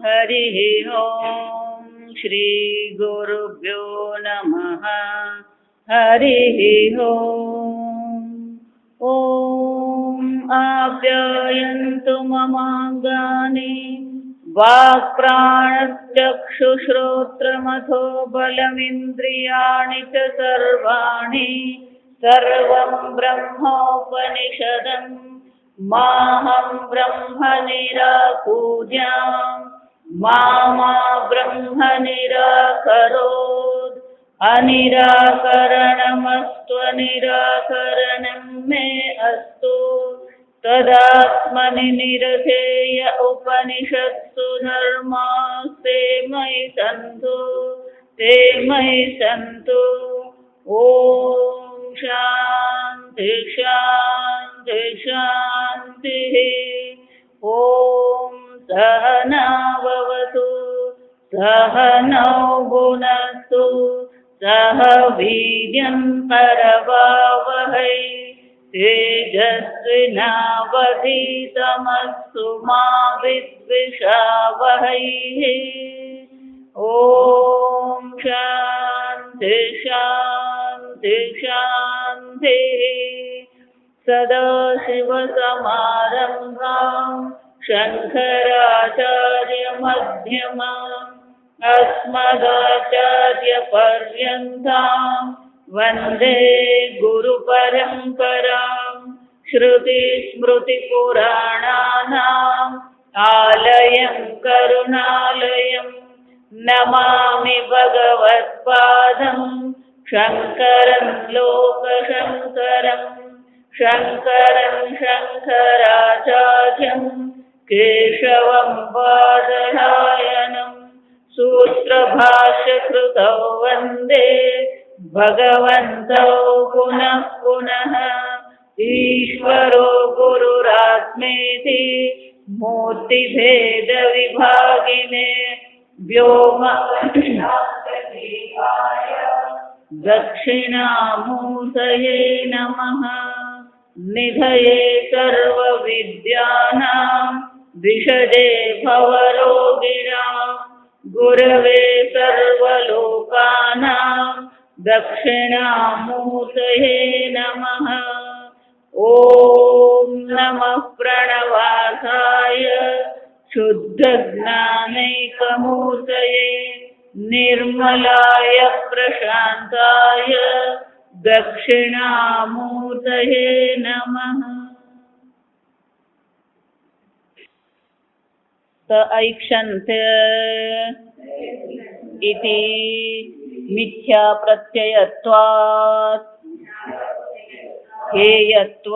हरिः ॐ श्री गुरुभ्यो नमः। हरिः ॐ आप्यायन्तु ममाङ्गानि वाक्प्राणश्चक्षुश्रोत्रमथो बलमिन्द्रियाणि च सर्वाणि सर्वं ब्रह्मोपनिषदम् माहं ब्रह्म निराकुर्याम् मा ब्रह्म निराकरोत् अनिराकरणमस्त्वनिराकरणं मे अस्तु तदात्मनि निरतेय उपनिषत्सु धर्मास्ते मयि सन्तु ॐ शान्ति शान्ति शान्तिः। ॐ सहनाववतु सहनौ भुनस्तु सह वीर्यं करवावहै तेजस्विनावधीतमस्तु मा विद्विषावहै। ॐ शान्ति शान्ति शान्तिः। सदाशिवसमारम्भां शङ्कराचार्यमध्यमाम् अस्मदाचार्यपर्यन्तां वन्दे गुरुपरम्परां। श्रुतिस्मृतिपुराणानाम् आलयं करुणालयं नमामि भगवत्पादं शङ्करं लोकशङ्करं शङ्करं शङ्कराचार्यं केशवं बादरायणं सूत्रभाष्यकृतौ वन्दे भगवन्तौ पुनः पुनः। ईश्वरो गुरुरात्मेति मूर्तिभेदविभागिने व्योम दक्षिणामूर्तये नमः। निधये सर्वविद्यानां विशदे भवरोगिणां गुरवे सर्वलोकानां दक्षिणामूर्तये नमः। ॐ नमः प्रणवासाय शुद्धज्ञानैकमूर्तये निर्मलाय प्रशान्ताय दक्षिणामूर्तये नमः। त ऐक्षन्ते इति मिथ्याप्रत्ययत्वात् हेयत्व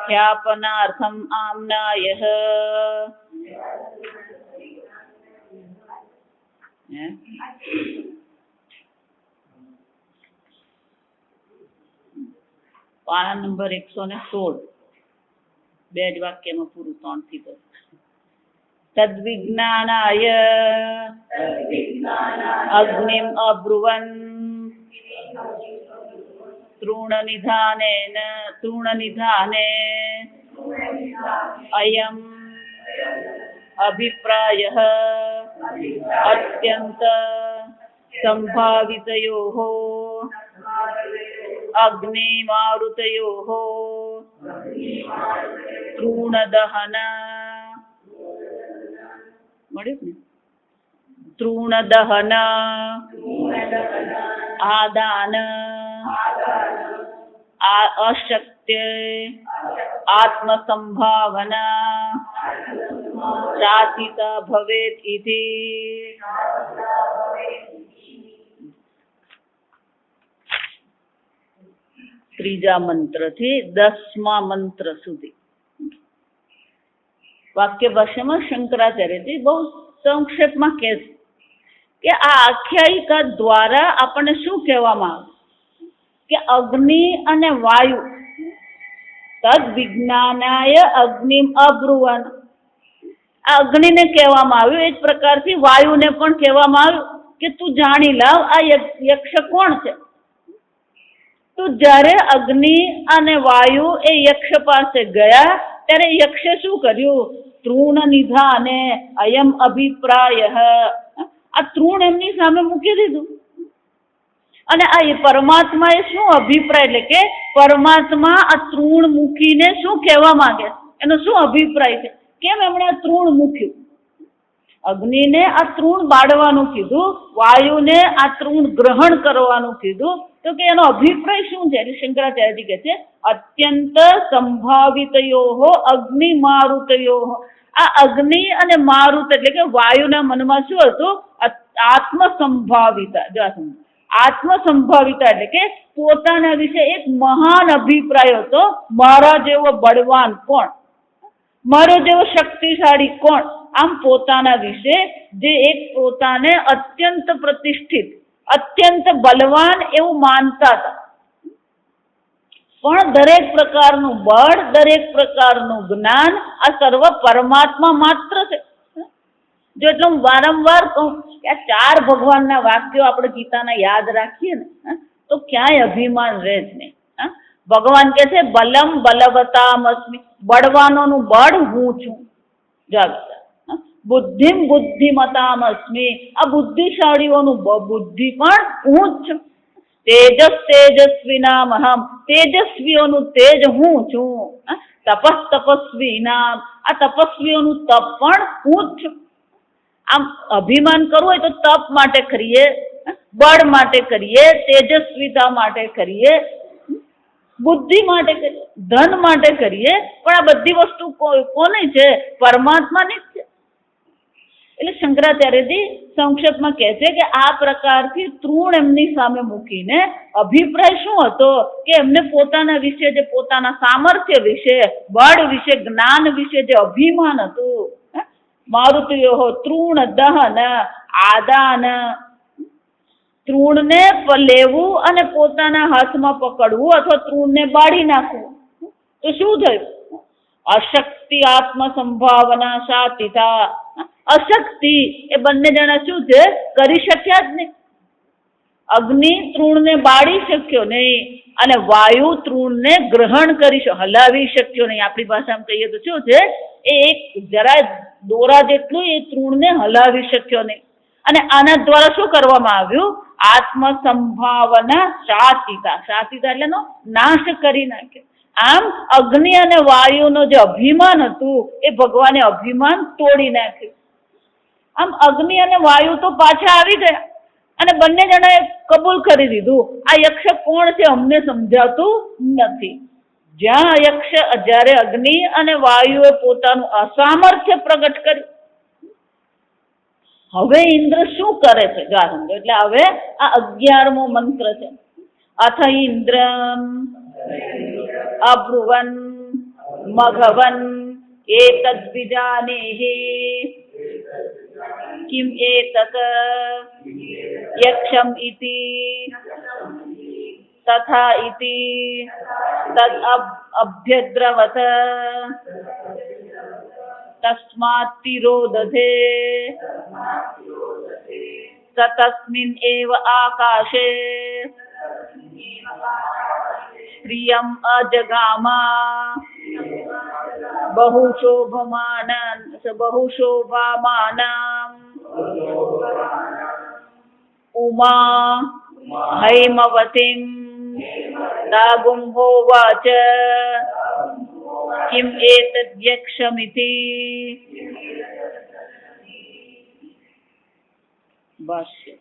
ख्यापनार्थम् आम्नायः પાના નંબર 116 બે જ વાક્યમાં પૂરું 3 થી 10 તદ્વિજ્ઞાનાય અગ્નિમ અબ્રુવન તૃણનિધાને અયમ અભિપ્રાયઃ અત્યંત સંભાવિતયોઃ અગ્નિમારુતયોઃ તૃણદહન મળ્યું ને તૃણદહન આદાન અશક્ય આત્મસંભાવના ચાતિતા ભવેત ઇતિ। ત્રીજા મંત્રથી 10મા મંત્ર સુધી વાક્ય ભાષામાં શંકરાચાર્યજી બહુ સંક્ષેપમાં કહે છે કે આ આખ્યાયિકા દ્વારા આપણને શું કહેવામાં આવે કે અગ્નિ અને વાયુ તદ વિજ્ઞાનાય અગ્નિમ અબ્રુવન આ અગ્નિને કહેવામાં આવ્યું એ જ પ્રકારથી વાયુને પણ કહેવામાં આવ્યું કે તું જાણી લાવ આ યક્ષ કોણ છે। તો જ્યારે અગ્નિ અને વાયુ એ યક્ષ પાસે ગયા ત્યારે યક્ષે શું કર્યું તૃણ નિધાને અયમ અભિપ્રાય, આ તૃણ એમની સામે મૂકી દીધું. અને આ પરમાત્મા એ શું અભિપ્રાય, એટલે કે પરમાત્મા આ તૃણ મૂકીને શું કહેવા માંગે છે, એનો શું અભિપ્રાય છે, કેમ એમણે આ તૃણ મૂક્યું? અગ્નિને આ તૃણ બાળવાનું કીધું, વાયુને આ તૃણ ગ્રહણ કરવાનું કીધું, તો કે એનો અભિપ્રાય શું છે? એટલે શંકરાચાર્યજી કહે છે અત્યંત સંભાવિતયો અગ્નિ મારુતયો. આ અગ્નિ અને મારુત એટલે કે વાયુના મનમાં શું હતું? આત્મસંભાવિતા. જો આત્મસંભાવિતા એટલે કે પોતાના વિશે એક મહાન અભિપ્રાય હતો. મારા જેવો બળવાન કોણ, મારો જેવો શક્તિશાળી કોણ? આમ પોતાના વિશે જે એક પોતાને અત્યંત પ્રતિષ્ઠિત, અત્યંત બલવાન એવું માનતા હતા. પણ દરેક પ્રકારનું બળ, દરેક પ્રકારનું જ્ઞાન આ સર્વ પરમાત્મા માત્ર છે. જો એટલે હું વારંવાર કહું કે આ 4 ભગવાનના વાક્યો આપણે ગીતાના યાદ રાખીએ ને તો ક્યાંય અભિમાન રહે જ નહીં. ભગવાન કહે છે બલમ બલવતામસ્મિ, બળવાનોનું બળ હું છું. બુદ્ધિમ બુદ્ધિમતામસ્મિ, આ બુદ્ધિશાળીઓનું બુદ્ધિ પણ હું જ છું. તેજસ તેજસ્વીનામહમ, તેજસ્વીઓનું તેજ હું છું. તપસ તપસ્વીનામ, આ તપસ્વીઓનું તપ પણ હું જ છું. આમ અભિમાન કરવું હોય તો તપ માટે કરીએ, બળ માટે કરીએ, તેજસ્વીતા માટે કરીએ, બુદ્ધિ માટે કરીએ, ધન માટે કરીએ, પણ આ બધી વસ્તુ કોની છે? પરમાત્માની જ છે. એટલે શંકરાચાર્યજી સંક્ષેપમાં કહે છે કે આ પ્રકારથી તૃણ એમની સામે મૂકીને અભિપ્રાય શું હતો કે એમને પોતાના વિશે, જે પોતાના સામર્થ્ય વિશે, બળ વિશે, જ્ઞાન વિશે જે અભિમાન હતું, મારુતયો તૃણ દહન આદાન, તૃણને લેવું અને પોતાના હાથમાં પકડવું અથવા તૃણને બાળી નાખવું, તો શું થયું? અશક્તિ આત્મ સંભાવના સાતિતા. અશક્તિ એ બંને જણા શું છે? કરી શક્યા જ નહીં. અગ્નિ તૃણને બાળી શક્યો નહીં અને વાયુ તૃણને ગ્રહણ કરી હલાવી શક્યો નહીં. આપણી ભાષામાં કહીએ તો શું છે? એ એક જરા દોરા જેટલું એ તૃણને હલાવી શક્યો નહીં. અને આના દ્વારા શું કરવામાં આવ્યું? આત્મ સંભાવના શાતિતા. શાતિતા એટલે નાશ કરી નાખ્યો. આમ અગ્નિ અને વાયુનો જે અભિમાન હતું એ ભગવાને અભિમાન તોડી નાખ્યું. આમ અગ્નિ અને વાયુ તો પાછા આવી ગયા અને બંને જણાએ કબૂલ કરી દીધું આ યક્ષ કોણ છે અમને સમજાતું નથી. જ્યારે અગ્નિ અને વાયુએ પોતાનું અસામર્થ્ય પ્રગટ કર્યું, હવે ઇન્દ્ર શું કરે છે? એટલે હવે આ 11મો મંત્ર છે. અથ ઇન્દ્રમ અબ્રુવન મઘવન એતદ વિજાનેહિ કિમ એતત યક્ષમ ઇતિ તથા ઇતિ તદ અભ્યદ્રવત તસ્માत् તિરોદધે તસ્મિन् એવ આકાશે પ્રિયમ અજગામા બહુશોભામાનં ઉમા હૈમવતીમ દાગું હોવાચ કિમ એતદ્યક્ષમિતિ. ભાષ્ય.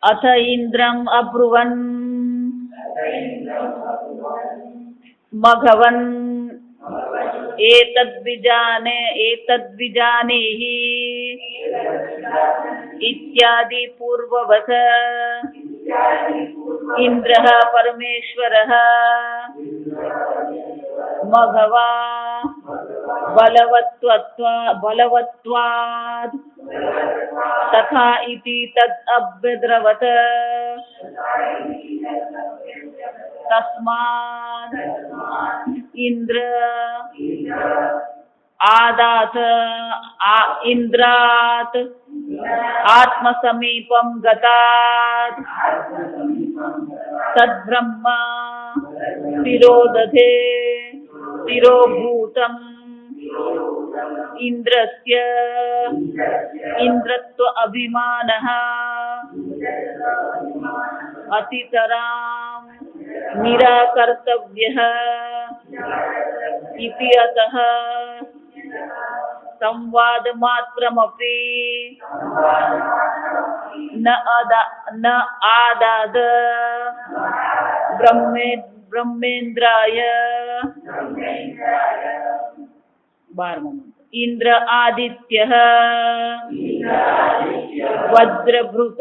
અથ ઇન્દ્રમ અબ્રુવન મઘવન એતદ્વિજાનેહિ ઇત્યાદિ પૂર્વવત ઇન્દ્રઃ પરમેશ્વરઃ મઘવા બલવત્વાદ તથા ઇતિ તદ અભ્યદ્રવત તસ્માદ ઇન્દ્ર ઇન્દ્રાત આત્મસમીપમ ગતાત તદ્બ્રહ્મ તિરોદધે तिरोभूतम् इन्द्रस्य इन्द्रत्व अभिमानः अतितरां निराकर्तव्यः इति अतः संवादमात्रमपि न आदाद ब्रह्मेन्द्राय 12 इंद्र आदित्यः वज्रभृत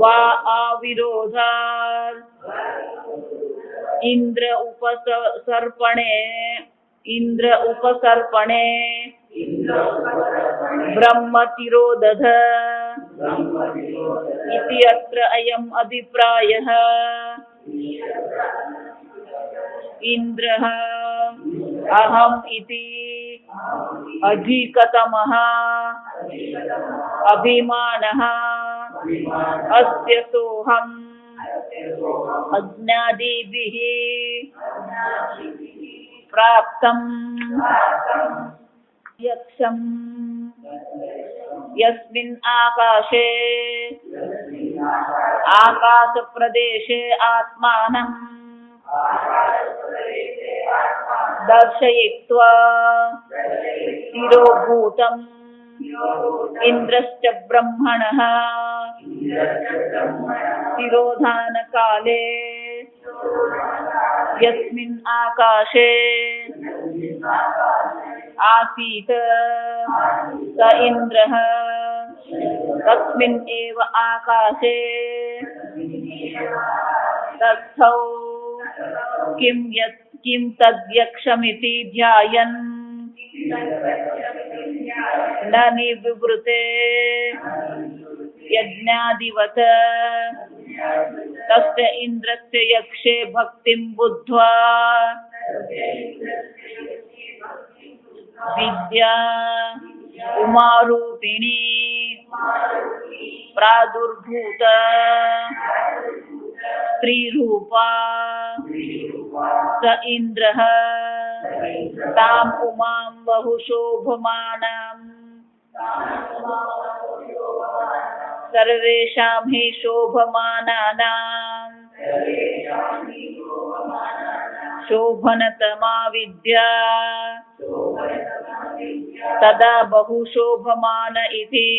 वा आविरोधात् इंद्र उपसर्पणे ब्रह्मतिरोदध इति अत्र अयम् अभिप्रायः। इंद्रः अहम् इति अधिकतमः अभिमानः अस्य सोऽहम् अज्ञादिभिः प्राप्तम् यक्षम् यस्मिन् आकाशे आकाशप्रदेशे आत्मानं दर्शयित्वा तिरोभूतम् इन्द्रश्च ब्रह्मणः तिरोधानकाले यस्मिन् आकाशे आसीत् स इन्द्रः तस्मिन् एव आकाशे तस्थौ किं तद्यक्षमिति ध्यायन् न निवृते यज्ञादिवत् तस्य इन्द्रस्य यक्षे भक्तिं बुद्ध्वा विद्या उमारूपिणी प्रादुर्भूत स्त्रीरूपा स इन्द्रः ताम् उमां बहुशोभमानाम् सर्वेषां हि शोभमानानां शोभनतमा विद्या तदा बहुशोभमान इति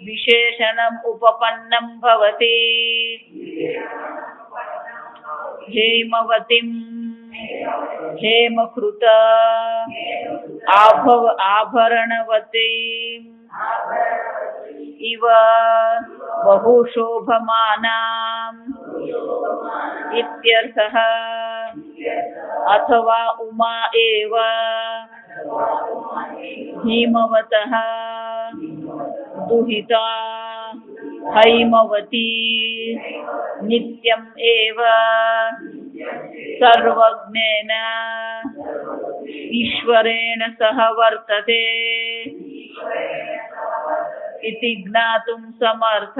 विशेषणम् उपपन्नं भवति। हेमवतीं हेमकृत आभरणवतीम् इव बहुशोभमानाम् इत्यर्थः। अथवा उमा एव हिमवतः दुहिता हैमवती नित्यम् एव सर्वज्ञेन ईश्वरेण सह वर्तते इति ज्ञातुं समर्थ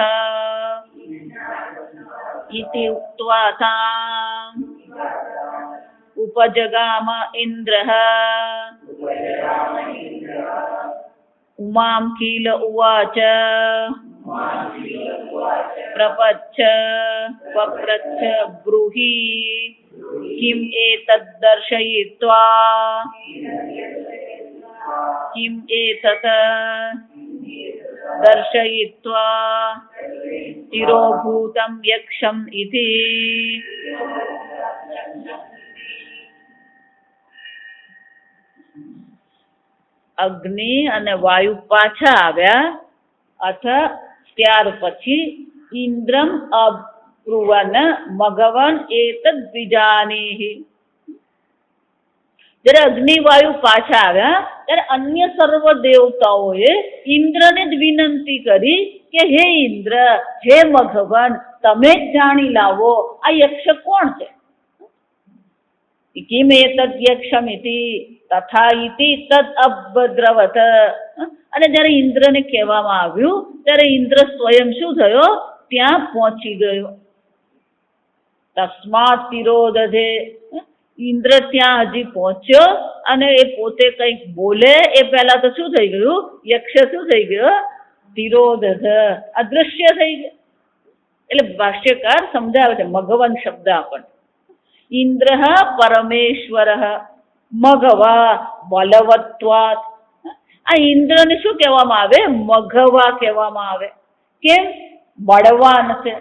इति उक्त्वा ताम् उपजगाम इन्द्रः। उमां किल उवाच प्रपच्छ पप्रच्छ ब्रूहि किम् एतत् दर्शयित्वा किम् एतत् दर्शयित्वा तिरोभूतं यक्षम् इति। અગ્નિ અને વાયુ પાછા આવ્યા અથવા ત્યાર પછી ઇન્દ્રમ અબ્રુવન મઘવન એતદ વિજાનીહિ. જ્યારે અગ્નિ વાયુ પાછા આવ્યા ત્યારે અન્ય સર્વ દેવતાઓએ ઇન્દ્રને જ વિનંતી કરી કે હે ઇન્દ્ર, હે મઘવન, તમે જ જાણી લાવો આ યક્ષ કોણ છે. किम एतद् यक्षमिति तथा इति तद अब्रवत. અને જ્યારે ઇન્દ્રને કહેવામાં આવ્યું ત્યારે ઇન્દ્ર સ્વયં શું થયો, ત્યાં પહોંચી ગયો. તસ્માત તિરોદધે. ઇન્દ્ર ત્યાં હજી પહોંચ્યો અને એ પોતે કંઈક બોલે એ પહેલા તો શું થઈ ગયું? યક્ષ શું થઈ ગયો? તિરોદધ, અદૃશ્ય થઈ ગયો. એટલે ભાષ્યકાર સમજાવે છે મઘવન શબ્દ આપણને. ઇન્દ્ર પરમેશ્વર, મઘવા બલવત્વાત. આ ઇન્દ્રને શું કહેવામાં આવે? મઘવા કહેવામાં આવે. કેમ? બળવાન છે.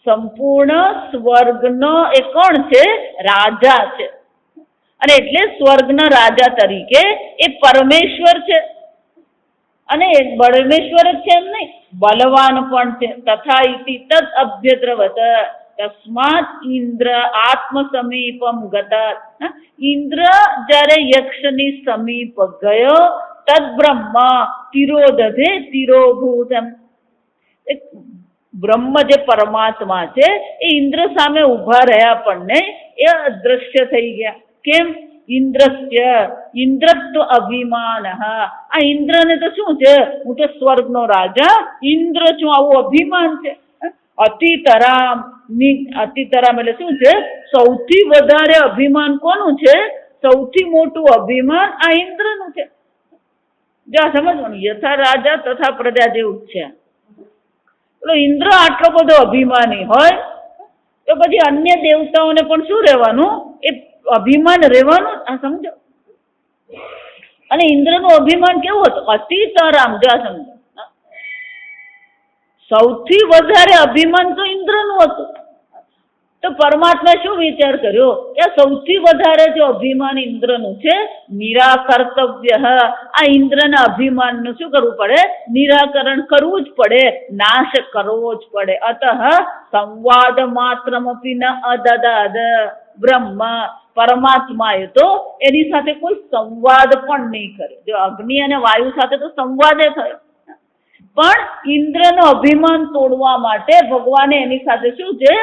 સંપૂર્ણ સ્વર્ગનો એ કોણ છે? રાજા છે. અને એટલે સ્વર્ગના રાજા તરીકે એ પરમેશ્વર છે. અને પરમેશ્વર જ છે એમ નહીં, બલવાન પણ છે. તથા ઇતિ તદ અભ્યદ્રવત તસ્માત ઇન્દ્ર આત્મ સમીપમ ગતા. ઇન્દ્ર જ્યારે યક્ષની સમીપ ગયો તદ બ્રહ્મ તિરોદધે તિરોભૂત. બ્રહ્મ જે પરમાત્મા છે એ ઇન્દ્ર સામે ઉભા રહ્યા પણ નહીં, એ અદ્રશ્ય થઈ ગયા. કેમ? ઇન્દ્રસ્ય ઇન્દ્રત્વ અભિમાન. આ ઇન્દ્રને તો શું છે? હું તો સ્વર્ગનો રાજા ઇન્દ્ર છું, આવું અભિમાન છે. અતિતરામ, અતિતરામ એટલે શું છે? સૌથી વધારે અભિમાન કોનું છે? સૌથી મોટું અભિમાન આ ઇન્દ્રનું છે. જા સમજવાનું, યથા રાજા તથા પ્રજા જેવું જ છે. ઇન્દ્ર આટલો બધો અભિમાની હોય તો પછી અન્ય દેવતાઓને પણ શું રહેવાનું? એ અભિમાન રહેવાનું. આ સમજો. અને ઇન્દ્રનું અભિમાન કેવું હતું? અતિતરામ. જા સમજો, સૌથી વધારે અભિમાન તો ઇન્દ્રનું હતું. તો પરમાત્મા શું વિચાર કર્યો કે સૌથી વધારે જો અભિમાન ઇન્દ્રનું છે, નિરાકર્તવ્ય. આ ઇન્દ્રના અભિમાનનું શું કરવું પડે? નિરાકરણ કરવું જ પડે, નાશ કરવો જ પડે. અતઃ સંવાદ માત્રમપી ન અદદાદ બ્રહ્મ. પરમાત્માએ તો એની સાથે કોઈ સંવાદ પણ નહીં કર્યો. જો અગ્નિ અને વાયુ સાથે તો સંવાદે થયો, પણ ઇન્દ્રનો અભિમાન તોડવા માટે ભગવાને એની સાથે શું છે?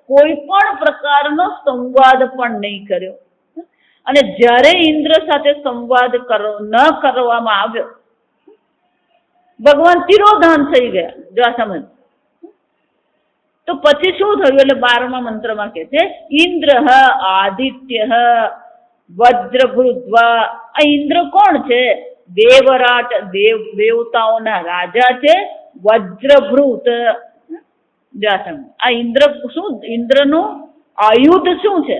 કોઈ પણ પ્રકારનો સંવાદ પણ નહીં કર્યો. અને જ્યારે ઇન્દ્ર સાથે સંવાદ ન કરવામાં આવ્યો, ભગવાન તિરોધાન થઈ ગયા. જો આ સમજ. તો પછી શું થયું? એટલે 12મા મંત્રમાં કે છે ઇન્દ્ર આદિત્ય વજ્રભૃદ્વા. આ ઇન્દ્ર કોણ છે? દેવરાટ, દેવતાઓના રાજા છે. વજ્રભૃત. આ ઇન્દ્ર શું? ઇન્દ્રનું આયુધ શું છે?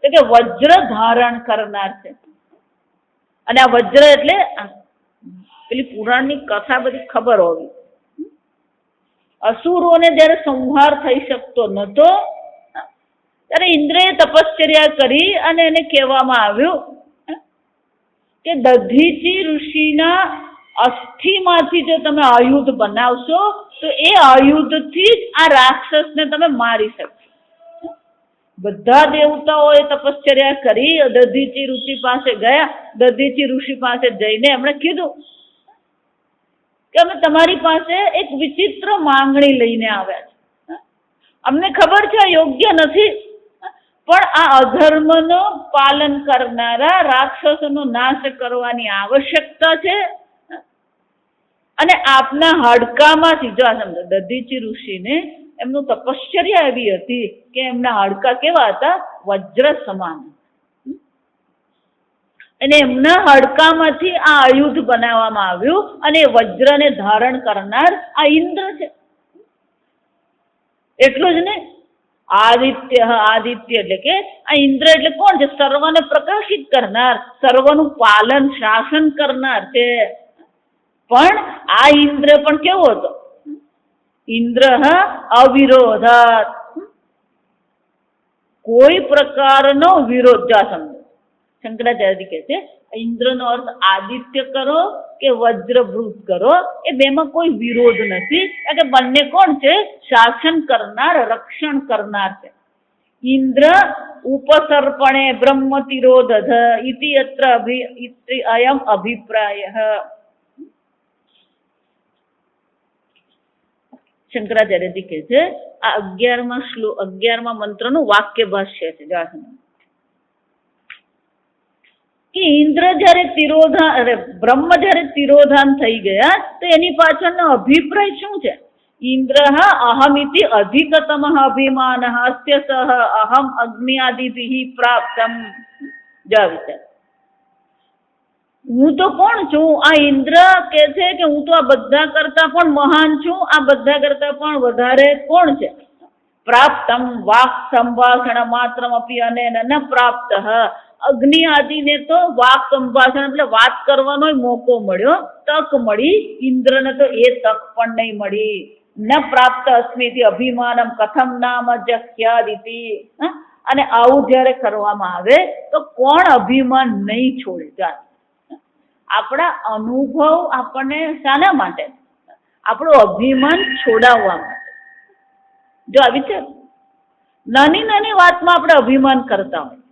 તો કે વજ્ર ધારણ કરનાર છે. અને આ વજ્ર એટલે પેલી પુરાણની કથા બધી ખબર હોવી. અસુરોને જયારે સંહાર થઈ શકતો નતો ત્યારે ઇન્દ્રએ તપશ્ચર્યા કરી અને એને કહેવામાં આવ્યું કે દધીચી ઋષિના અસ્થિમાંથી જો તમે આયુધ બનાવશો તો એ આયુધથી જ આ રાક્ષસને તમે મારી શકશો. બધા દેવતાઓએ તપશ્ચર્યા કરી, દધીચી ઋષિ પાસે ગયા. દધીચી ઋષિ પાસે જઈને એમણે કીધું કે અમે તમારી પાસે એક વિચિત્ર માંગણી લઈને આવ્યા છે. અમને ખબર છે યોગ્ય નથી, પણ આ અધર્મનો પાલન કરનારા રાક્ષસોનો નાશ કરવાની આવશ્યકતા છે. અને આપના હાડકામાંથી, જો આ સમજો, દધીચી ઋષિને એમનું તપશ્ચર્યા એવી હતી કે એમના હાડકા કેવા હતા? વજ્ર સમાન. અને એમના હાડકામાંથી આ આયુધ બનાવવામાં આવ્યું અને વજ્રને ધારણ કરનાર આ ઇન્દ્ર છે. એટલું જ ને, આદિત્ય. આદિત્ય એટલે કે આ ઇન્દ્ર એટલે કોણ છે? સર્વને પ્રકાશિત કરનાર, સર્વનું પાલન શાસન કરનાર છે. પણ આ ઇન્દ્ર પણ કેવો હતો? ઇન્દ્ર અવિરોધાત, કોઈ પ્રકારનો વિરોધ. જા સમજો, શંકરાચાર્ય કહે છે ઇન્દ્રનો અર્થ આદિત્ય કરો કે વજ્રભૃત કરો, એ બેમાં કોઈ વિરોધ નથી. કારણ કે બંને કોણ છે? શાસન કરનાર, રક્ષણ કરનાર છે. ઇન્દ્ર ઉપસર્પણે બ્રહ્મ તિરોદધ ઇતિ અત્ર અયમ અભિપ્રાય. શંકરાચાર્યજી કહે છે આ 11મા મંત્રનું વાક્ય ભાષ્ય છે. કે ઇન્દ્ર જયારે તિરોધાન, બ્રહ્મ જયારે તિરોધાન થઈ ગયા તો એની પાછળનો અભિપ્રાય શું છે? ઇન્દ્રઃ અહમિતિ અધિકતમઃ અભિમાનઃ અસ્ય સહ અહમ અગ્નિયાદિભિઃ પ્રાપ્તમ. જો વિચાર, હું તો કોણ છું? આ ઇન્દ્ર કે છે કે હું તો આ બધા કરતા પણ મહાન છું, આ બધા કરતા પણ વધારે કોણ છે? પ્રાપ્તમ વાક સંભાષણ માત્રમ અપી અનેન ન પ્રાપ્ત. અગ્નિ આદિને તો વાક સંભાષણ એટલે વાત કરવાનો મોકો મળ્યો, તક મળી. ઇન્દ્રને તો એ તક પણ નહીં મળી. ન પ્રાપ્ત અસ્મિતિ અભિમાનમ કથમ નામ જખ્યાદિતિ. અને આવું જયારે કરવામાં આવે તો કોણ અભિમાન નહીં છોડે? આપણા અનુભવ આપણને શાના માટે? આપણું અભિમાન છોડાવવા માટે. જો આવી છે, નાની નાની વાતમાં આપણે અભિમાન કરતા હોય.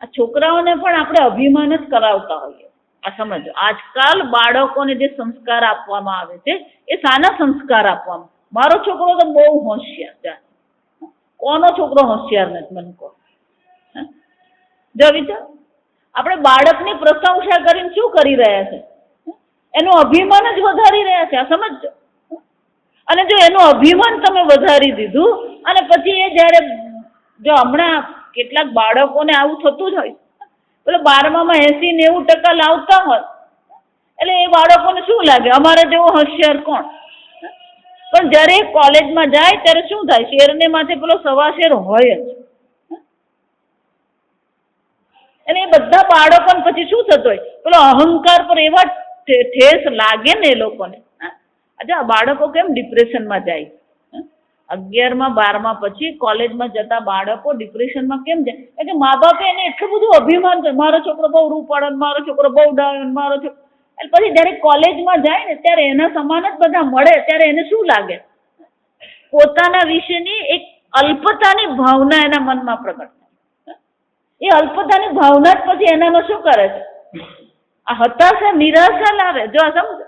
આ છોકરાઓને પણ આપણે અભિમાન જ કરાવતા હોઈએ. આ સમજો, આજકાલ બાળકોને જે સંસ્કાર આપવામાં આવે છે એ શાના સંસ્કાર આપવામાં? મારો છોકરો તો બહુ હોશિયાર. કોનો છોકરો હોશિયાર નથી? મને કહો. જો વિચાર, આપણે બાળકની પ્રશંસા કરીને શું કરી રહ્યા છે? એનું અભિમાન જ વધારી રહ્યા છે. આ સમજો. અને જો એનું અભિમાન તમે વધારી દીધું અને પછી એ જયારે, જો હમણાં કેટલાક બાળકોને આવું થતું જ હોય, પેલો 12માં 80-90% લાવતા હોય એટલે એ બાળકોને શું લાગે, અમારે જેવો હોશિયાર કોણ? પણ જયારે કોલેજમાં જાય ત્યારે શું થાય? શેરને માથે પેલો સવાશેર હોય જ. અને એ બધા બાળકોને પછી શું થતું હોય? પેલો અહંકાર પર એવા ઠેસ લાગે ને એ લોકોને. અચ્છા, બાળકો કેમ ડિપ્રેશનમાં જાય? 11માં 12માં પછી કોલેજમાં જતા બાળકો ડિપ્રેશનમાં કેમ જાય? કારણ કે મા બાપે એને એટલું બધું અભિમાન કરે, મારો છોકરો બહુ રૂપાળો, મારો છોકરો બહુ ડાયો, મારો છોકરો. એટલે પછી જયારે કોલેજમાં જાય ને ત્યારે એના સમાન જ બધા મળે ત્યારે એને શું લાગે? પોતાના વિશેની એક અલ્પતાની ભાવના એના મનમાં પ્રગટ થાય. એ અલ્પતાની ભાવના જ પછી એનામાં શું કરે છે? આ હતાશા, નિરાશા લાવે. જો આ સમજો,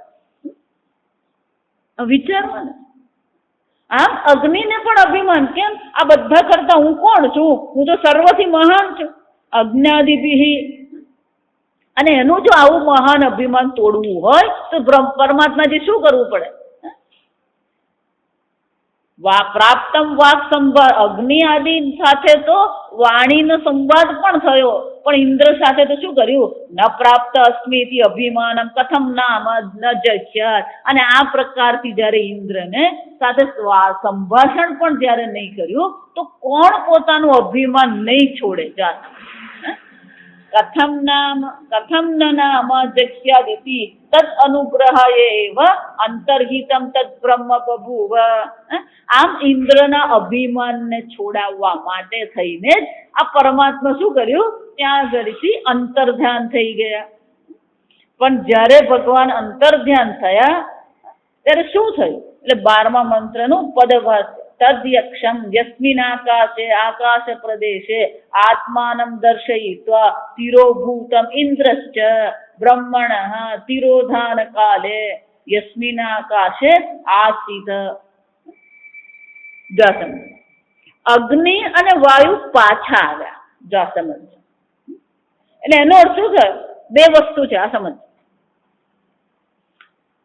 વિચારવા ને. આમ અગ્નિને પણ અભિમાન. કેમ? આ બધા કરતા હું કોણ છું? હું તો સર્વથી મહાન છું. અજ્ઞાદિભિઃ. અને એનું જો આવું મહાન અભિમાન તોડવું હોય તો પરમાત્માજી શું કરવું પડે? પ્રાપ્તમ વાક સંવાદ. અગ્નિ આદિ સાથે તો વાણીનો સંવાદ પણ થયો, પણ ઇન્દ્ર સાથે તો શું કર્યું? ન પ્રાપ્ત અસ્મિતિ અભિમાનમ કથમ નામ ન જખ્યાત. અને આ પ્રકારથી જયારે ઇન્દ્રને સાથે સંભાષણ પણ જયારે નહીં કર્યું તો કોણ પોતાનું અભિમાન નહીં છોડે? જાત કથમ ન નામ જખ્યાદિતિ તદ અનુગ્રહાય એવ અંતર્હિતમ તદ બ્રહ્મ બભૂવ. આમ ઇન્દ્રના અભિમાનને છોડાવવા માટે થઈને જ આ પરમાત્મા શું કર્યું? ત્યાં આગળથી અંતર્ધ્યાન થઈ ગયા. પણ જ્યારે ભગવાન અંતર્ધ્યાન થયા ત્યારે શું થયું? એટલે 12મા મંત્રનું પદભાસ. તદ્યક્ષમ યસ્મિનાકાશે આકાશ પ્રદેશે આત્માનમ દર્શયિત્વા તિરોભૂતમ ઇન્દ્રશ્ચ બ્રહ્મણઃ તિરોધાન કાલે યસ્મિનાકાશે આસીત. જો સમજ, અગ્નિ અને વાયુ પાછા આવ્યા. જો સમજ, એટલે એનો અર્થ શું થયો? બે વસ્તુ છે. આ સમજ,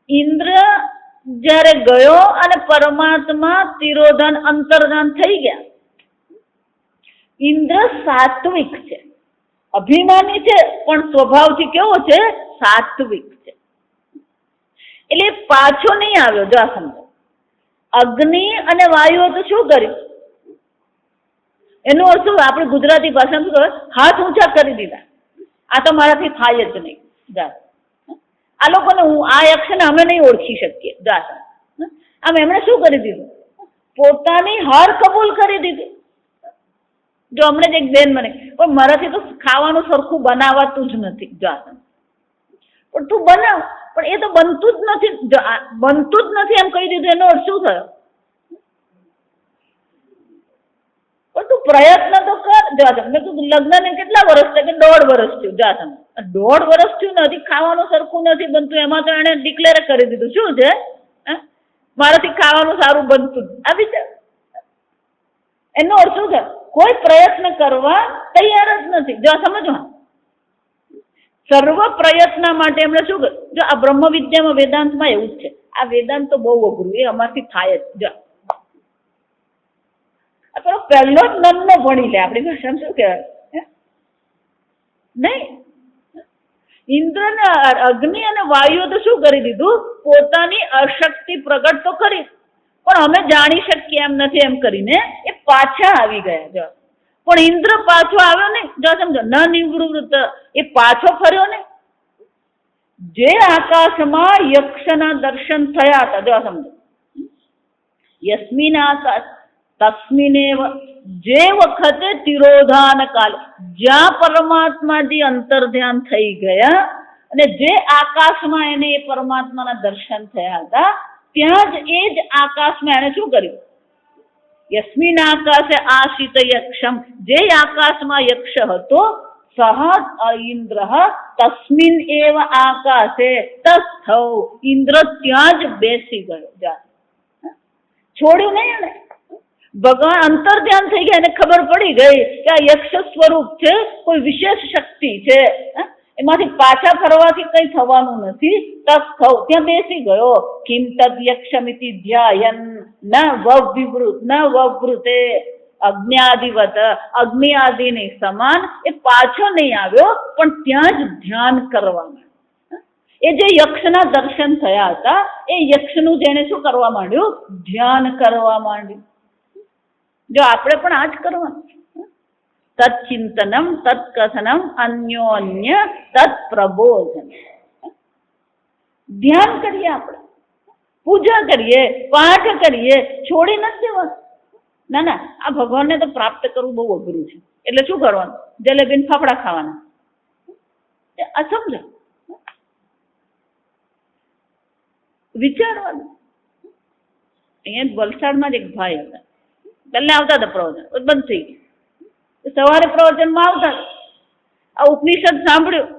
ઇન્દ્ર જયારે ગયો અને પરમાત્મા તિરોધાન અંતર્ધાન થઈ ગયા. ઇન્દ્ર સાત્વિક છે, અભિમાની છે, પણ સ્વભાવથી કેવો છે? સાત્વિક છે. એટલે પાછો નહીં આવ્યો. જો આ સમજો, અગ્નિ અને વાયુઓ તો શું કર્યું? એનો અર્થ આપણે ગુજરાતી ભાષામાં શું કહેવાય? હાથ ઊંચા કરી દીધા. આ તો મારાથી થાય જ નહીં. જા, આ લોકોને હું આ એક્શન અમે નહીં ઓળખી શકીએ. જા, આમ એમણે શું કરી દીધું? પોતાની હાર કબૂલ કરી દીધી. જો હમણાં જ એક બેન મને, પણ મારાથી તો ખાવાનું સરખું બનાવાતું જ નથી. જા, પણ તું બનાવ. પણ એ તો બનતું જ નથી. બનતું જ નથી એમ કહી દીધું. એનો અર્થ શું થયો? પણ તું પ્રયત્ન તો કર. જા, મેં તું લગ્નને કેટલા વર્ષ થયા? કે 1.5 વર્ષ થયું. જા, 1.5 વર્ષ થયું નથી, ખાવાનું સરખું નથી બનતું. એમાં તો એને ડિક્લેર કરી દીધું. શું છે? મારાથી ખાવાનું સારું બનતું. આ વિચાર, એનો અર્થ શું છે? કોઈ પ્રયત્ન કરવા તૈયાર જ નથી. જો સમજો, સર્વ પ્રયત્ન માટે એમણે શું કર્યું? જો આ બ્રહ્મ વિદ્યામાં વેદાંતમાં એવું જ છે. આ વેદાંત તો બહુ અઘરું, એ અમારથી થાય જ. જો પહેલો જ નન્નો ભણી લે, આપણી ભાષામાં શું કહેવાય? નહીં, ઇન્દ્ર ને અગ્નિ અને વાયુએ તો શું કરી દીધું? પોતાની અશક્તિ પ્રગટ તો કરી, પણ અમે જાણી શકીએ એમ નથી એમ કરીને એ પાછા આવી ગયા. જો પણ ઇન્દ્ર પાછો આવ્યો ને, જો સમજો, ન નિવૃત્ત, એ પાછો ફર્યો ને. જે આકાશમાં યક્ષના દર્શન થયા હતા, જો સમજો, યસ્મિન આકાશ તસ્મિનેવ, જે વખતે તિરોધાન કાલ, જ્યાં પરમાત્માજી અંતર ધ્યાન થઈ ગયા અને જે આકાશમાં એને એ પરમાત્માના દર્શન થયા હતા, ત્યાં જ એ જ આકાશમાં એને શું કર્યું? યસ્મિન આકાશે આશિત યક્ષમ, જે આકાશમાં યક્ષ હતો, સહ ઇન્દ્ર તસ્મિન એવ આકાશે તસ્થૌ, ઇન્દ્ર ત્યાં જ બેસી ગયો. છોડ્યું નહીં એને. ભગવાન અંતર ધ્યાન થઈ ગયા, એને ખબર પડી ગઈ કે આ યક્ષ સ્વરૂપ છે, કોઈ વિશેષ શક્તિ છે, એમાંથી પાછા ફરવાથી કઈ થવાનું નથી. તસ્થૌ, ત્યાં બેસી ગયો. કિમ તદ યક્ષમિતિ ધ્યાયન ન વવૃત ન વવૃતે અગ્ન્યાદિવત, અગ્નિ આદિની સમાન એ પાછો નહીં આવ્યો, પણ ત્યાં જ ધ્યાન કરવામાં. એ જે યક્ષના દર્શન થયા હતા, એ યક્ષનું જેને શું કરવા માંડ્યું? ધ્યાન કરવા માંડ્યું. જો આપણે પણ આ જ કરવાનું. તત્ચિંતનમ તત્કથનમ અન્યોન્ય તત્પ્રબોધન. ધ્યાન કરીએ, આપણે પૂજા કરીએ, પાઠ કરીએ, છોડી નથી દેવાનું. ના ના, આ ભગવાનને તો પ્રાપ્ત કરવું બહુ અઘરું છે, એટલે શું કરવાનું? જલેબી ફાફડા ખાવાના. આ સમજો, વિચારવાનું. અહીંયા વલસાડમાં જ એક ભાઈ હતા, પહેલા આવતા હતા પ્રવચન, બંધ થઈ ગયું. સવારે પ્રવચનમાં આવતા, આ ઉપનિષદ સાંભળ્યું,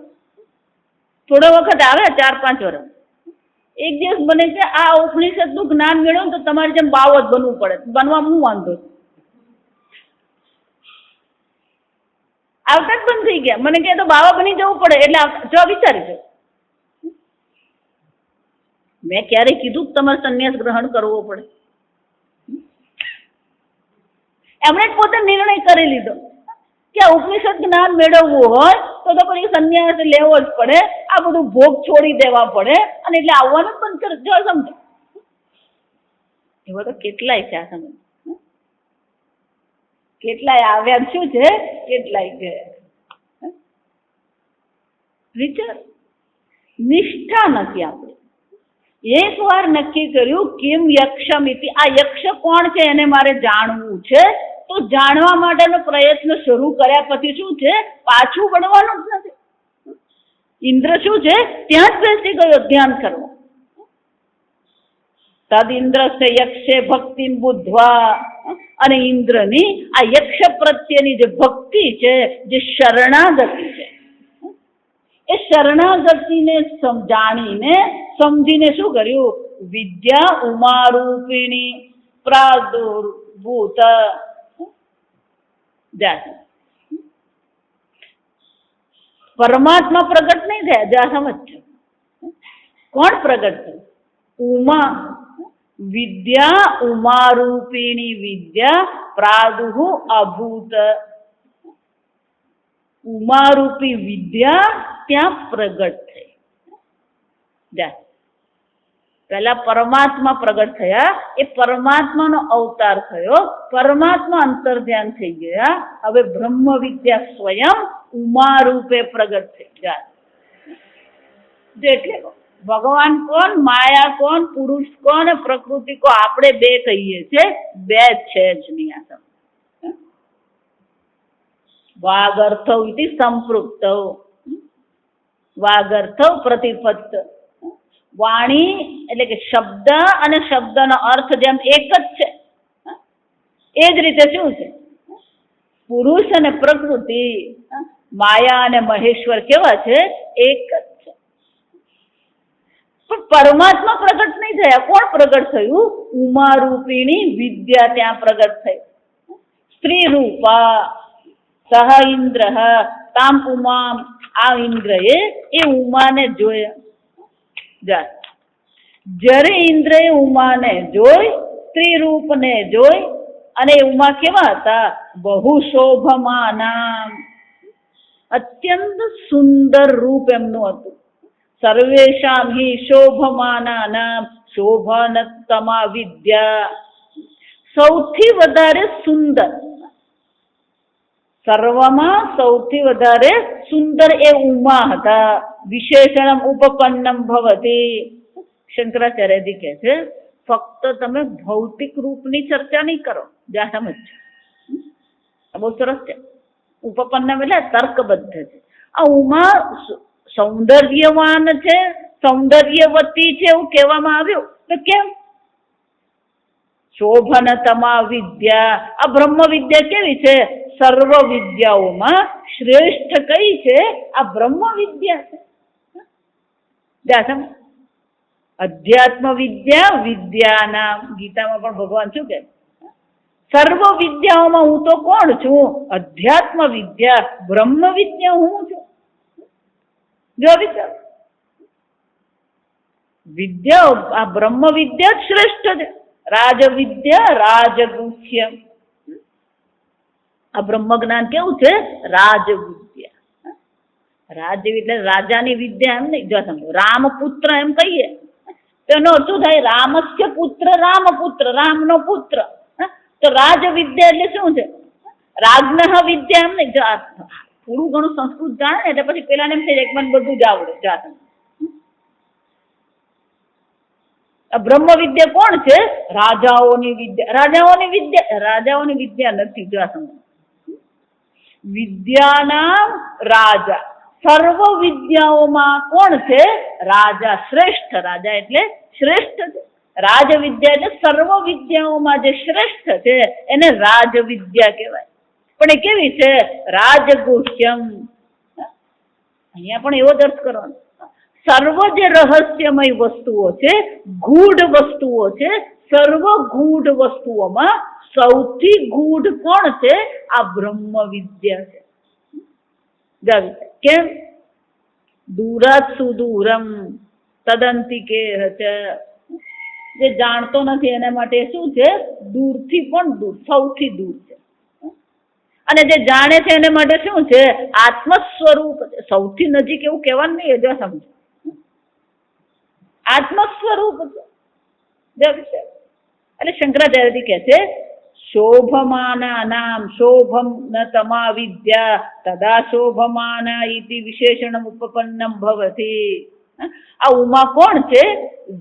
થોડો વખત આવ્યા, 4-5 વર્ષ. એક દિવસ બને કે આ ઉપનિષદનું જ્ઞાન મેળવ્યું તો તમારે જેમ બાવત બનવું પડે, બનવામાં હું વાંધો? આવતા જ બંધ થઈ ગયા. મને કહે તો બાવા બની જવું પડે, એટલે જો વિચારી જો, મેં ક્યારેય કીધું તમારે સંન્યાસ ગ્રહણ કરવો પડે? એમણે જ પોતે નિર્ણય કરી લીધો કે ઉપનિષદ જ્ઞાન મેળવવું હોય તો પછી સંન્યાસ લેવો જ પડે, આ બધું ભોગ છોડી દેવા પડે, અને એટલે આવવાનું પણ કરે. જો સમજો, એવા તો કેટલાય છે આ સમજ, કેટલાય આવ્યા, શું છે, કેટલાય ગયા. વિચાર, નિષ્ઠા નથી આપણે. એક વાર નક્કી કર્યું કેમ યક્ષમિતિ, આ યક્ષ કોણ છે એને મારે જાણવું છે, તો જાણવા માટેનો પ્રયત્ન શરૂ કર્યા પછી શું છે, પાછું વળવાનું જ નથી. ઇન્દ્ર શું છે, ત્યાં જ બેસી ગયો ધ્યાન કરવા. તદ ઇન્દ્રસ્ય યક્ષે ભક્તિ બુદ્ધવા, અને ઇન્દ્રની આ યક્ષ પ્રત્યેની જે ભક્તિ છે, જે શરણાગતિ છે, એ શરણાગતિને જાણીને સમજીને શું કર્યું? વિદ્યા ઉમારૂપિણી પ્રાદુર્ભૂત. પરમાત્મા પ્રગટ નહીં થયા, જ્યાં સમજ. કોણ પ્રગટ થયું? ઉમા. વિદ્યા ઉમારૂપિણી વિદ્યા પ્રાદુહુ અભૂત. ઉમારૂપી વિદ્યા ત્યાં પ્રગટ થઈ. પહેલા પરમાત્મા પ્રગટ થયા, એ પરમાત્માનો અવતાર થયો, પરમાત્મા અંતર ધ્યાન થઈ ગયા. હવે બ્રહ્મ વિદ્યા સ્વયં ઉમા રૂપે પ્રગટ થઈ ગયા. એટલે ભગવાન કોણ, માયા કોણ, પુરુષ કોણ, પ્રકૃતિ કો આપણે બે કહીએ છીએ, બે છે જ નહીં. આ વાગર્થવ ઇતિ સંપૃક્તવ, વાગર્થવ પ્રતિપત્ત. વાણી એટલે કે શબ્દ અને શબ્દનો અર્થ જેમ એક જ છે, એ જ રીતે શું છે, પુરુષ અને પ્રકૃતિ, માયા અને મહેશ્વર કેવા છે, એક જ છે. પણ પરમાત્મા પ્રગટ નહીં થયા. કોણ પ્રગટ થયું? ઉમારૂપિણી વિદ્યા ત્યાં પ્રગટ થઈ. સ્ત્રી રૂપા સહ ઇન્દ્ર તામ ઉમામ, આ ઇન્દ્રએ એ ઉમાને જોયા. જ્યારે ઇન્દ્રએ ઉમાને જોઈ, સ્ત્રી રૂપને જોઈ, અને ઉમા કેવા હતા? બહુ શોભમાના, અત્યંત સુંદર રૂપ એમનું હતું. સર્વેશામ હિ શોભમાનાનામ શોભનતમા વિદ્યા, સૌથી વધારે સુંદર, સર્વમાં સૌથી વધારે સુંદર એ ઉમા હતા. વિશેષણમ ઉપપન્નમ ભવતી. શંકરાચાર્યજી કહે છે ફક્ત તમે ભૌતિક રૂપની ચર્ચા નહીં કરો, જ્યાં સમજ. બહુ સરસ છે. ઉપપન્નમ એટલે તર્કબદ્ધ છે. આ ઉમા સૌંદર્યવાન છે, સૌંદર્યવતી છે એવું કહેવામાં આવ્યું તો કેમ? શોભનતમા વિદ્યા, આ બ્રહ્મ વિદ્યા કેવી છે? સર્વ વિદ્યાઓમાં શ્રેષ્ઠ કઈ છે? આ બ્રહ્મ વિદ્યા છે. અધ્યાત્મ વિદ્યા વિદ્યાના, ગીતામાં પણ ભગવાન શું કે? સર્વ વિદ્યાઓમાં હું તો કોણ છું? અધ્યાત્મ વિદ્યા, બ્રહ્મ વિદ્યા હું છું. જો વિચાર, વિદ્યા, આ બ્રહ્મ વિદ્યા જ શ્રેષ્ઠ છે. રાજ વિદ્યા રાજગુહ્ય, આ બ્રહ્મ જ્ઞાન કેવું છે? રાજ વિદ્યા. રાજ એટલે રાજાની વિદ્યા એમ નહીં. જો સમજો, રામપુત્ર એમ કહીએ તેનો શું થાય? રામસ્ય પુત્ર રામપુત્ર, રામનો પુત્ર. તો રાજ વિદ્યા એટલે શું છે? રાજ્ઞ વિદ્યા એમ નહીં. જો થોડું ઘણું સંસ્કૃત જાણે એટલે પછી પેલા એમ થાય એક મને બધું જ આવડે. બ્રહ્મ વિદ્યા કોણ છે? રાજાઓની વિદ્યા. રાજાઓની વિદ્યા, રાજાઓની વિદ્યા નથી. જો વિદ્યાના રાજા, સર્વ વિદ્યાઓમાં કોણ છે? રાજા, શ્રેષ્ઠ. રાજા એટલે શ્રેષ્ઠ છે. રાજ વિદ્યા એટલે સર્વ વિદ્યાઓમાં જે શ્રેષ્ઠ છે એને રાજ વિદ્યા કહેવાય. પણ એ કેવી છે? રાજગુહ્યમ. અહીંયા પણ એવો જ અર્થ કરવાનો. સર્વ જે રહસ્યમય વસ્તુઓ છે, ગૂઢ વસ્તુઓ છે, સર્વ ગૂઢ વસ્તુઓમાં સૌથી ગૂઢ કોણ છે? આ બ્રહ્મ વિદ્યા છે. કેમ? દૂરાત સુદૂરમ તદંતિકે છે. જે જાણતો નથી એના માટે શું છે? દૂરથી પણ દૂર, સૌથી દૂર છે. અને જે જાણે છે એના માટે શું છે? આત્મ સ્વરૂપ છે. સૌથી નજીક એવું કહેવાનું નહીં. જો સમજો, આત્મ સ્વરૂપ છે. એટલે શંકરાચાર્યજી કહે છે શોભમાના નામ શોભમ ન તમા વિદ્યા તદા શોભમાના ઇતિ વિશેષણમ ઉપપન્નમ ભવતી. આ ઉમા કોણ છે?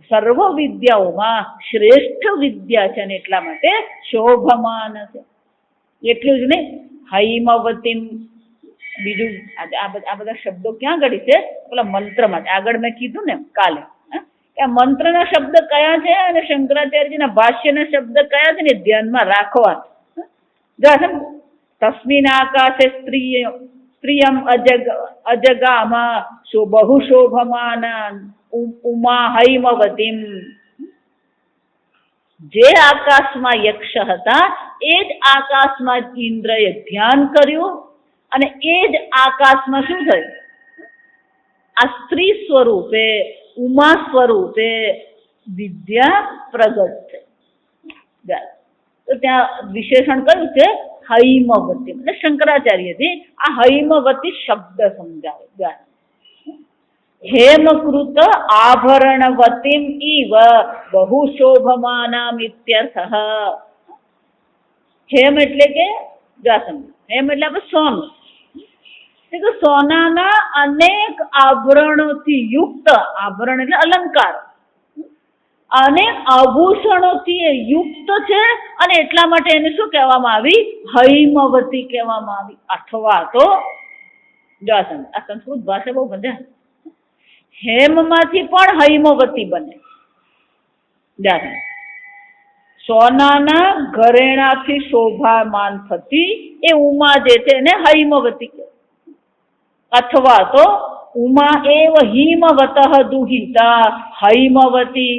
સર્વ વિદ્યાઓમાં શ્રેષ્ઠ વિદ્યા છે, અને એટલા માટે શોભમાન છે. એટલું જ નહીં, હૈમવતીમ. બીજું આ બધા શબ્દો ક્યાં આગળ છે? પેલા મંત્ર માટે આગળ મેં કીધું ને કાલે, એ મંત્રના શબ્દ કયા છે અને શંકરાચાર્યજીના ભાષ્યના શબ્દ કયા છે ને ધ્યાનમાં રાખવા. તસ્મિન આકાશે સ્ત્રિયમ અજગામાં બહુ શોભમાના ઉમા હૈમવતીમ. જે આકાશમાં યક્ષ હતા એ જ આકાશમાં ઇન્દ્રએ ધ્યાન કર્યું, અને એ જ આકાશમાં શું થયું? આ સ્ત્રી સ્વરૂપે, ઉમા સ્વરૂપે વિદ્યા પ્રગટ છે. તો ત્યાં વિશેષણ કયું છે? હૈમવતી. એટલે શંકરાચાર્યજી આ હૈમવતી શબ્દ સમજાવે. હેમકૃત આભરણવતીમ ઇવ બહુ શોભમાનામ ઇત્યર્થઃ. હેમ એટલે કે હેમ એટલે આપણે સોનું. સોનાના અનેક આભરણોથી યુક્ત, આભરણ એટલે અલંકાર, અનેક આભૂષણોથી યુક્ત છે, અને એટલા માટે એને શું કહેવામાં આવી? હૈમવતી કહેવામાં આવી. અથવા તો આ સંસ્કૃત ભાષા બહુ બધા, હેમમાંથી પણ હૈમવતી બને. સોનાના ઘરેણાથી શોભામાન થતી એ ઉમા જે છે એને હૈમવતી કહેવાય. અથવા તો ઉમા એવ હિમવત દુહિતા હૈમવતી.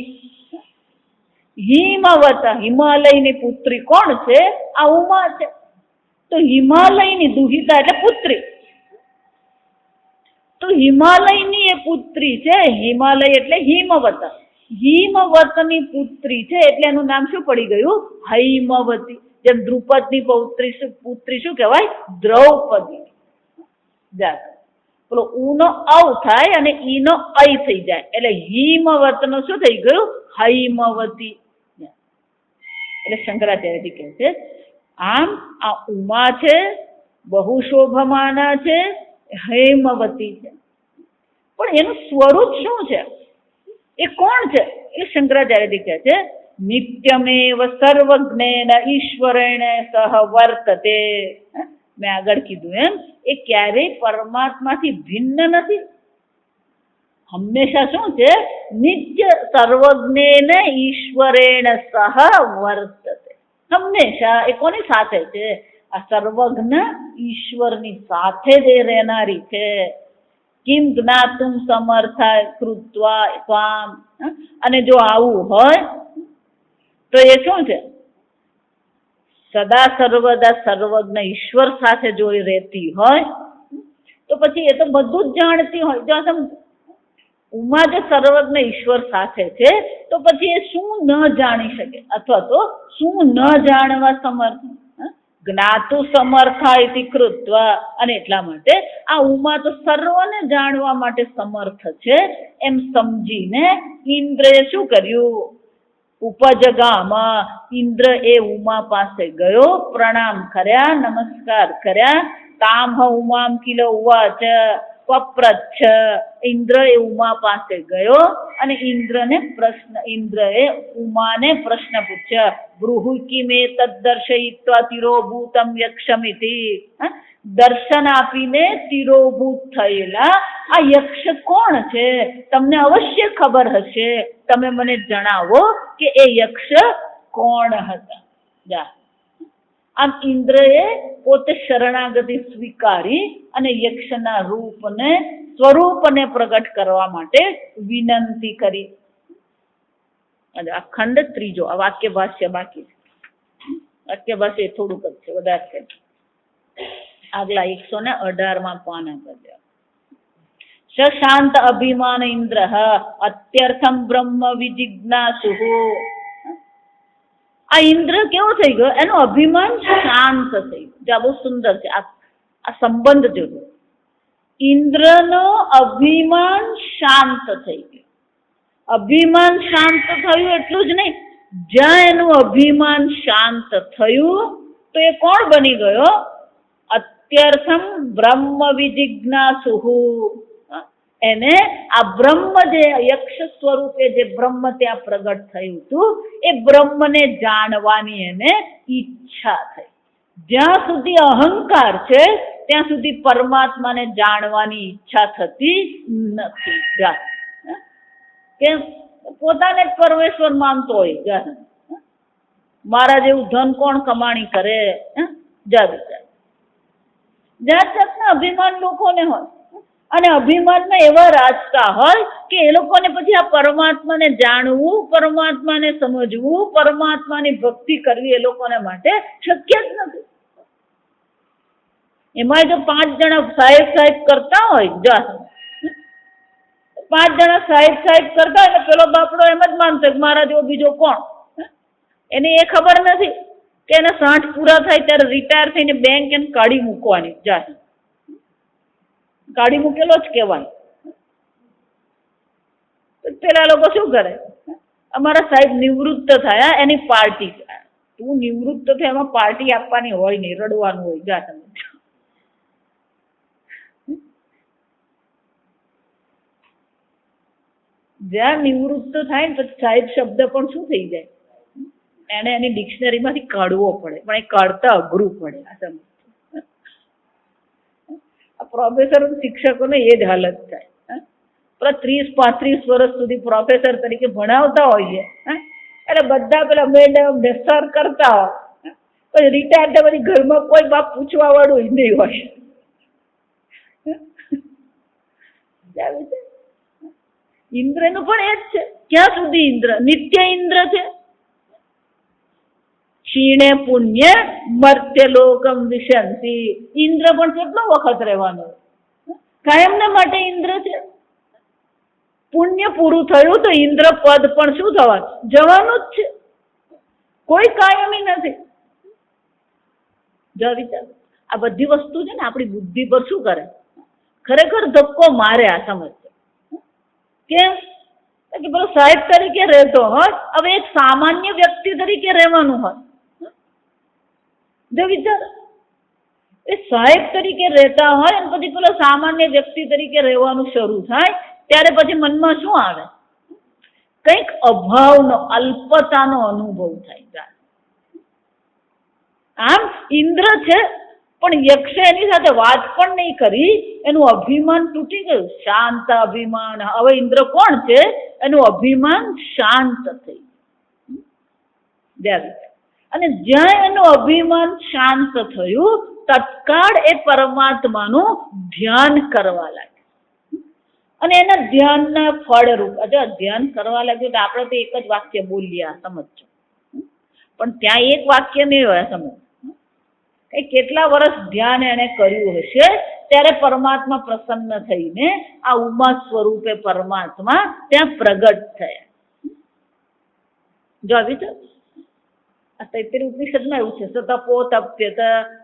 હિમવત, હિમાલયની પુત્રી કોણ છે? આ ઉમા છે. તો હિમાલયની દુહિતા એટલે પુત્રી. તો હિમાલયની એ પુત્રી છે. હિમાલય એટલે હિમવત. હિમવતની પુત્રી છે એટલે એનું નામ શું પડી ગયું? હૈમવતી. જેમ દ્રુપદની પુત્રી શું કહેવાય? દ્રૌપદી. જા પેલો ઉનો અવ થાય અને ઈનો અય થઈ જાય એટલે હિમવતનો શું થઈ ગયું? હૈમવતી. એટલે શંકરાચાર્યજી કહે છે આમ આ ઉમા છે, બહુ શોભમાના છે, હૈમવતી છે, પણ એનું સ્વરૂપ શું છે? એ કોણ છે? એ શંકરાચાર્યજી કહે છે નિત્યમેવ સર્વજ્ઞેન ઈશ્વરેણ સહ વર્તતે. મેં આગળ કીધું એમ એ ક્યારેય પરમાત્માથી ભિન્ન નથી. હંમેશા શું છે? નિત્ય સર્વજ્ઞેન ઈશ્વરેણ સહ વર્તતે. હંમેશા એ કોની સાથે છે? આ સર્વજ્ઞ ઈશ્વરની સાથે જ એ રહેનારી છે. Kim જ્ઞાતુમ સમર્થા કૃત્વા swarm. અને જો આવું હોય તો એ શું છે? સદા સર્વદા સર્વજ્ઞ ઈશ્વર સાથે જો એ રહેતી હોય તો પછી એ તો બધું જ જાણતી હોય. જો ઉમા જો સર્વજ્ઞ ઈશ્વર સાથે છે તો પછી એ શું ન જાણી શકે અથવા તો શું ન જાણવા સમર્થ? જ્ઞાતુ સમર્થા ઇતિ કૃત્વા. અને એટલા માટે આ ઉમા તો સર્વને જાણવા માટે સમર્થ છે એમ સમજીને ઇન્દ્રએ શું કર્યું? ઉપજગામાં. ઇન્દ્ર એ ઉમા પાસે ગયો, પ્રણામ કર્યા, નમસ્કાર કર્યા. તામ ઉમામ કિલ ઉવાચ પપ્રચ્છ. ઇન્દ્ર એ ઉમા પાસે ગયો અને ઇન્દ્રએ ઉમાને પ્રશ્ન પૂછ્યો. બ્રુહુ કિમે તદ્દર્શયિત્વા તિરોભૂતમ યક્ષમિતિ. દર્શન આપીને તિરોભૂત થયેલા આ યક્ષ કોણ છે? તમને અવશ્ય ખબર હશે, તમે મને જણાવો કે એ યક્ષ કોણ હતા. જા આમ ઇન્દ્રએ પોતે શરણાગતિ સ્વીકારી અને યક્ષના સ્વરૂપને પ્રગટ કરવા માટે વિનંતી કરી. આ ખંડ ત્રીજો. આ વાક્ય ભાષ્ય બાકી છે. વાક્ય ભાષ્ય થોડુંક જ છે, વધારે છે. આગલા 118 પાના કર્યા. શાંત અભિમાન ઇન્દ્ર અત્યર્થમ બ્રહ્મ વિજિજ્ઞાસુ. આ ઇન્દ્ર કેવો થઈ ગયો? એનું અભિમાન શાંત થઈ ગયું. બહુ સુંદર છે આ સંબંધ જોજો. ઇન્દ્રનો અભિમાન શાંત થઈ ગયું. અભિમાન શાંત થયું એટલું જ નહીં, જ્યાં એનું અભિમાન શાંત થયું તો એ કોણ બની ગયો? અત્યર્થમ બ્રહ્મ વિજિજ્ઞાસુ. એને આ બ્રહ્મ જે યક્ષ સ્વરૂપે જે બ્રહ્મ ત્યાં પ્રગટ થયું હતું એ બ્રહ્મને જાણવાની એને ઈચ્છા થઈ. જ્યાં સુધી અહંકાર છે ત્યાં સુધી પરમાત્માને જાણવાની ઈચ્છા થતી નથી. કે પોતાને જ પરમેશ્વર માનતો હોય. મારા જેવું ધન કોણ કમાણી કરે? જાત જાતના અભિમાન લોકોને હોય અને અભિમાનમાં એવા રાજતા હોય કે એ લોકોને પછી આ પરમાત્માને જાણવું, પરમાત્માને સમજવું, પરમાત્માની ભક્તિ કરવી એ લોકોને માટે શક્ય જ નથી. એમાં જો 5 જણા સાહેબ કરતા હોય, 5 જણા સાહેબ કરતા હોય પેલો બાપડો એમ જ માનતો મારા જેવો બીજો કોણ? એને એ ખબર નથી કે એના 60 પૂરા થાય ત્યારે રિટાયર થઈને બેંક એને કાઢી મૂકવાની. કાઢી મૂકેલો જ કહેવાય. પેલા લોકો શું કરે? અમારા સાહેબ નિવૃત્ત થયા એની પાર્ટી. તું નિવૃત્ત થાય એમાં પાર્ટી આપવાની હોય નહીં, રડવાનું હોય. તમે જ્યાં નિવૃત્ત થાય ને પછી સાહેબ શબ્દ પણ શું થઈ જાય? એને એની ડિક્શનરીમાંથી કાઢવો પડે, પણ એ કાઢતા અઘરું પડે. આ પ્રોફેસર શિક્ષકોને એ જ હાલત થાય. 30-35 વર્ષ સુધી પ્રોફેસર તરીકે ભણાવતા હોઈએ એટલે બધા પેલા મેડમ ને સર કરતા હોય, પછી રિટાયર થાય પછી ઘરમાં કોઈ બાપ પૂછવા વાળું નહીં હોય. ઇન્દ્રનું પણ એ જ છે. ક્યાં સુધી ઇન્દ્ર? નિત્ય ઇન્દ્ર છે. ક્ષીણે પુણ્ય મર્ત્ય લોકમ વિશંતિ. ઇન્દ્ર પણ કેટલો વખત રહેવાનો? કાયમના માટે ઇન્દ્ર છે. પુણ્ય પૂરું થયું તો ઇન્દ્ર પદ પણ શું થવાનું? જવાનું જ છે. કોઈ કાયમી નથી. જો વિચાર, આ બધી વસ્તુ છે ને આપણી બુદ્ધિ પર શું કરે? ખરેખર ધક્કો મારે આ સમજ. કેમ કે પેલો સાહેબ તરીકે રહેતો હોય, હવે એક સામાન્ય વ્યક્તિ તરીકે રહેવાનું હોય. જો વિચાર, એ સાહેબ તરીકે રહેતા હોય અને પછી પેલો સામાન્ય વ્યક્તિ તરીકે રહેવાનું શરૂ થાય, ત્યારે પછી મનમાં શું આવે? કંઈક અભાવનો, અલ્પતાનો અનુભવ થાય. આમ ઇન્દ્ર છે, પણ યક્ષે એની સાથે વાત પણ નહીં કરી, એનું અભિમાન તૂટી ગયું. શાંત અભિમાન. હવે ઇન્દ્ર કોણ છે? એનું અભિમાન શાંત થઈ. અને જ્યાં એનું અભિમાન શાંત થયું, તત્કાળ એ પરમાત્માનું ધ્યાન કરવા લાગે. અને એના ધ્યાનના ફળરૂપ, ધ્યાન કરવા લાગ્યું તો આપણે તો એક જ વાક્ય બોલ્યા, સમજો. પણ ત્યાં એક વાક્ય નહીં હોય, સમજ. કેટલા વર્ષ ધ્યાન એને કર્યું હશે, ત્યારે પરમાત્મા પ્રસન્ન થઈને આ ઉમા સ્વરૂપે પરમાત્મા ત્યાં પ્રગટ થયા. જો આવી તો આ તૈત્તરીય ઉપનિષદમાં એવું છે, સતપો તપ્યત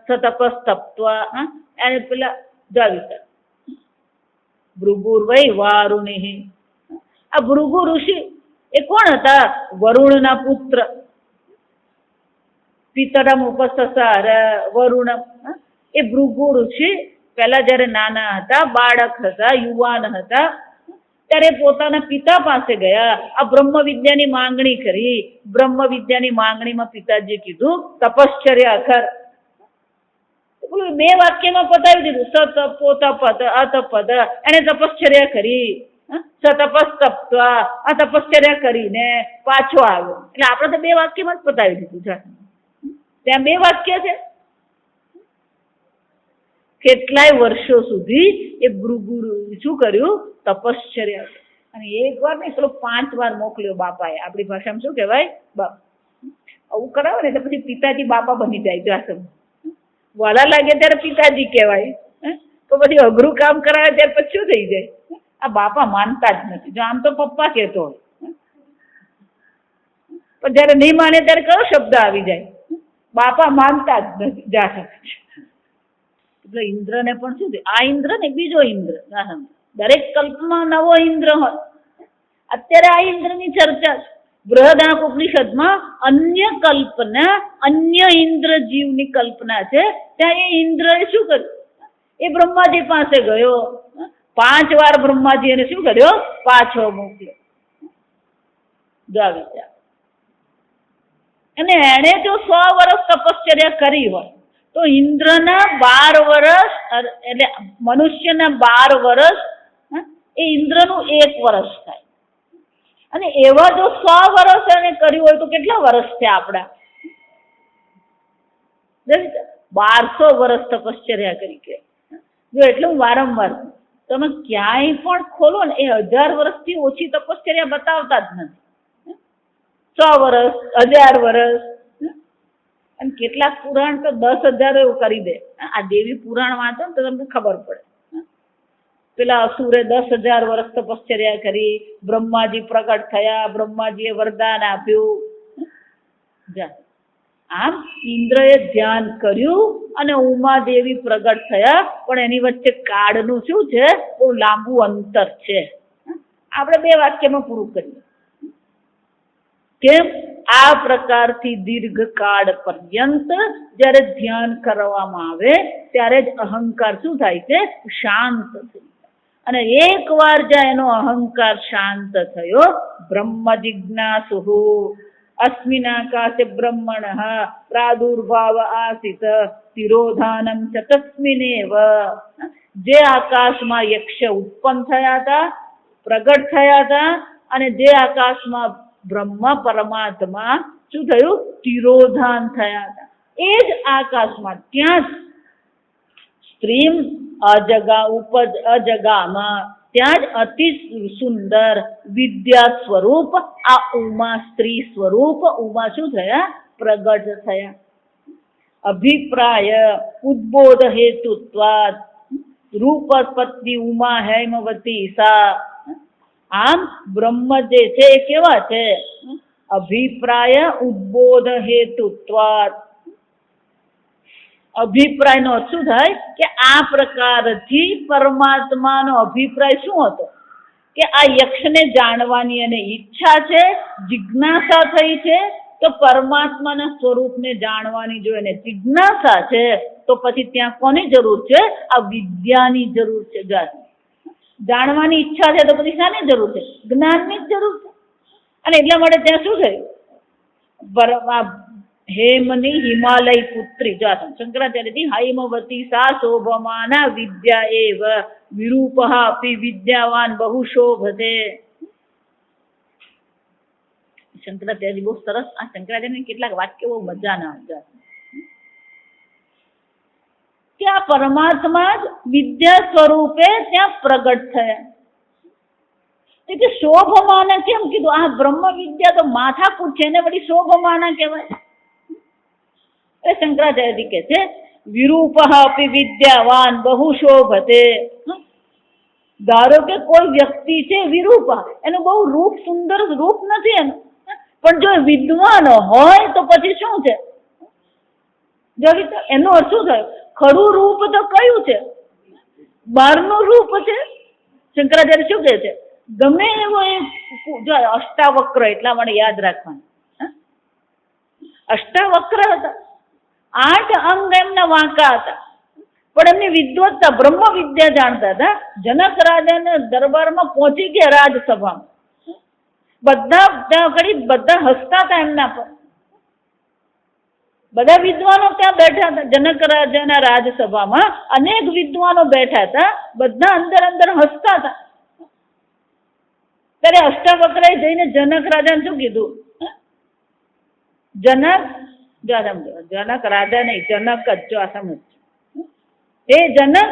સતપસ્તપ્ત્વા. એને પેલા જો આવી તો ભૃગુર્વૈ વારુણિ. આ ભૃગુ ઋષિ એ કોણ હતા? વરુણના પુત્ર. પિતરમ ઉપસસાર વરુણમ. એ ભૃગુ ઋષિ પહેલા જયારે નાના હતા, બાળક હતા, યુવાન હતા, ત્યારે પોતાના પિતા પાસે ગયા. આ બ્રહ્મ વિદ્યાની માંગણી કરી. બ્રહ્મ વિદ્યાની માંગણીમાં પિતાજીએ કીધું તપશ્ચર્યા કર. બે વાક્યમાં પતાવી દીધું. સતપો તપત અતપદ. એને તપશ્ચર્યા કરી. સતપસ્તપ્ત્વા. આ તપશ્ચર્યા કરીને પાછો આવ્યો. એટલે આપણે તો બે વાક્યમાં જ પતાવી દીધું. ત્યાં બે વાક્ય છે. કેટલાય વર્ષો સુધી એ ભૃગુ શું કર્યું? તપશ્ચર્યા. અને એક વાર નહીં, પેલો 5 વાર મોકલ્યો બાપાએ. આપણી ભાષામાં શું કહેવાય? બાપ. આવું કરાવે ને તો પછી પિતાજી બાપા બની જાય. વાલા લાગે ત્યારે પિતાજી કહેવાય. તો પછી અઘરું કામ કરાવે ત્યારે પછી શું થઈ જાય? આ બાપા માનતા જ નથી. જો આમ તો પપ્પા કહેતો હોય, પણ જયારે નહીં માને ત્યારે કયો શબ્દ આવી જાય? બાપા માનતા જ નથી. એટલે ઇન્દ્રને પણ શું થયું? આ ઇન્દ્ર ને બીજો ઇન્દ્ર. દરેક કલ્પમાં નવો ઇન્દ્ર હોય. અત્યારે આ ઇન્દ્રની ચર્ચા છે. બૃહદારણ્યક ઉપનિષદમાં અન્ય કલ્પના, અન્ય ઇન્દ્ર જીવની કલ્પના છે. ત્યાં એ ઇન્દ્રએ શું કર્યું? એ બ્રહ્માજી પાસે ગયો. 5 વાર બ્રહ્માજી એને શું કર્યો? પાછો મોકલ્યો. વિચાર. અને એને જો 100 વર્ષ તપશ્ચર્યા કરી હોય તો ઇન્દ્રના 12 વર્ષ, એટલે મનુષ્યના 12 વર્ષ, એ ઇન્દ્રનું 1 વર્ષ થાય. અને એવા જો 100 વર્ષ એને કર્યું હોય તો કેટલા વર્ષ છે આપણા? 1200 વર્ષ તપશ્ચર્યા કરી કે જો. એટલું વારંવાર તમે ક્યાંય પણ ખોલો ને, એ 1000 વર્ષથી ઓછી તપશ્ચર્યા બતાવતા જ નથી. 100 વર્ષ, 1000 વર્ષ. અને કેટલાક પુરાણ તો 10,000 એવું કરી દે. આ દેવી પુરાણ વાંચો ને તો તમને ખબર પડે. પેલા અસુરે 10,000 વર્ષ તપશ્ચર્યા કરી. બ્રહ્માજી પ્રગટ થયા. બ્રહ્માજીએ વરદાન આપ્યું. આમ ઇન્દ્રએ ધ્યાન કર્યું અને ઉમાદેવી પ્રગટ થયા. પણ એની વચ્ચે કાળનું શું છે? બહુ લાંબુ અંતર છે. આપણે 2 વાક્યમાં પૂરું કરીએ. કેમ? આ પ્રકારથી દીર્ઘકાળ પર્યંત જ્યારે ધ્યાન કરવામાં આવે ત્યારે જ અહંકાર શું થાય છે? શાંત થઈ. અને એકવાર જ્યાં એનો અહંકાર શાંત થયો, બ્રહ્મ જિજ્ઞાસુ અસ્મિનાકાશે બ્રહ્મણઃ પ્રાદુર્ભાવ આસિત તિરોધાનમ ચ તસ્મિનેવ. જે આકાશમાં યક્ષ ઉત્પન્ન થયા હતા, પ્રગટ થયા હતા, અને જે આકાશમાં બ્રહ્મ પરમાત્મા શું થયું? તિરોધાન થયા હતા. એ જ આકાશમાં ત્યાં જ સ્ત્રીમ અજગા ઉપજ અજગામાં, ત્યાં જ અતિ સુંદર વિદ્યા સ્વરૂપ આ ઉમા, સ્ત્રી સ્વરૂપ ઉમા શું થયા? પ્રગટ થયા. અભિપ્રાય ઉદ્બોધ હેતુત્વાદ. રૂપ પત્ની ઉમા હેમવતી સા. આમ બ્રહ્મ જે છે એ કેવા છે? અભિપ્રાય ઉદ્બોધ હેતુત્વાત. અભિપ્રાયનો અર્થ શું થાય? કે આ પ્રકારથી પરમાત્માનો અભિપ્રાય શું હતો? કે આ યક્ષને જાણવાની એને ઈચ્છા છે, જિજ્ઞાસા થઈ છે, તો પરમાત્માના સ્વરૂપને જાણવાની જો એને જિજ્ઞાસા છે તો પછી ત્યાં કોની જરૂર છે? આ વિદ્યાની જરૂર છે. જાણવાની ઈચ્છા છે તો પછી શાની જરૂર છે? જ્ઞાનની જ જરૂર છે. અને એટલા માટે ત્યાં શું થયું? હેમની હિમાલય પુત્રી. જો શંકરાચાર્યથી હૈમવતી સા શોભમાના વિદ્યા એવ વિરૂપઃ અપી વિદ્યાવાન બહુ શોભતે. શંકરાચાર્ય બહુ સરસ. આ શંકરાચાર્યની કેટલાક વાક્ય બહુ મજાના હતા કે આ પરમાત્મા જ વિદ્યા સ્વરૂપે ત્યાં પ્રગટ થયા. કે શોભમાના કેમ કીધું? આ બ્રહ્મ વિદ્યા તો માથાકૂટ છે, એને વળી શોભમાના કહેવાય. એ શંકરાચાર્ય કહે છે વિરૂપઃ અપી વિદ્યાવાન બહુ શોભતે. ધારો કે કોઈ વ્યક્તિ છે વિરૂપ, એનું બહુ રૂપ, સુંદર રૂપ નથી એનું, પણ જો વિદ્વાન હોય તો પછી શું છે? એનો અર્થ શું થયો? ખરું રૂપ તો કયું છે? બહારનું રૂપ છે. શંકરાચાર્ય શું કહે છે? ગમે એવો જો અષ્ટાવક્ર, એટલા માટે યાદ રાખવાનું, અષ્ટાવક્ર હતા, 8 અંગ એમના વાંકા હતા, પણ એમની વિદ્વત્તા બ્રહ્મ વિદ્યા જાણતા હતા. જનક રાજાના દરબારમાં પહોંચી ગયા રાજસભામાં, બધા ત્યાં ઘડી બધા હસતા હતા એમના પર. બધા વિદ્વાનો ત્યાં બેઠા હતા જનક રાજાના રાજસભામાં, અનેક વિદ્વાનો બેઠા હતા, બધા અંદર અંદર હસતા હતા. ત્યારે અષ્ટાવક્રએ જઈને જનક રાજાને શું કીધું? જનક રાજા નહીં, જનક જ. જો આ સમજ, એ જનક,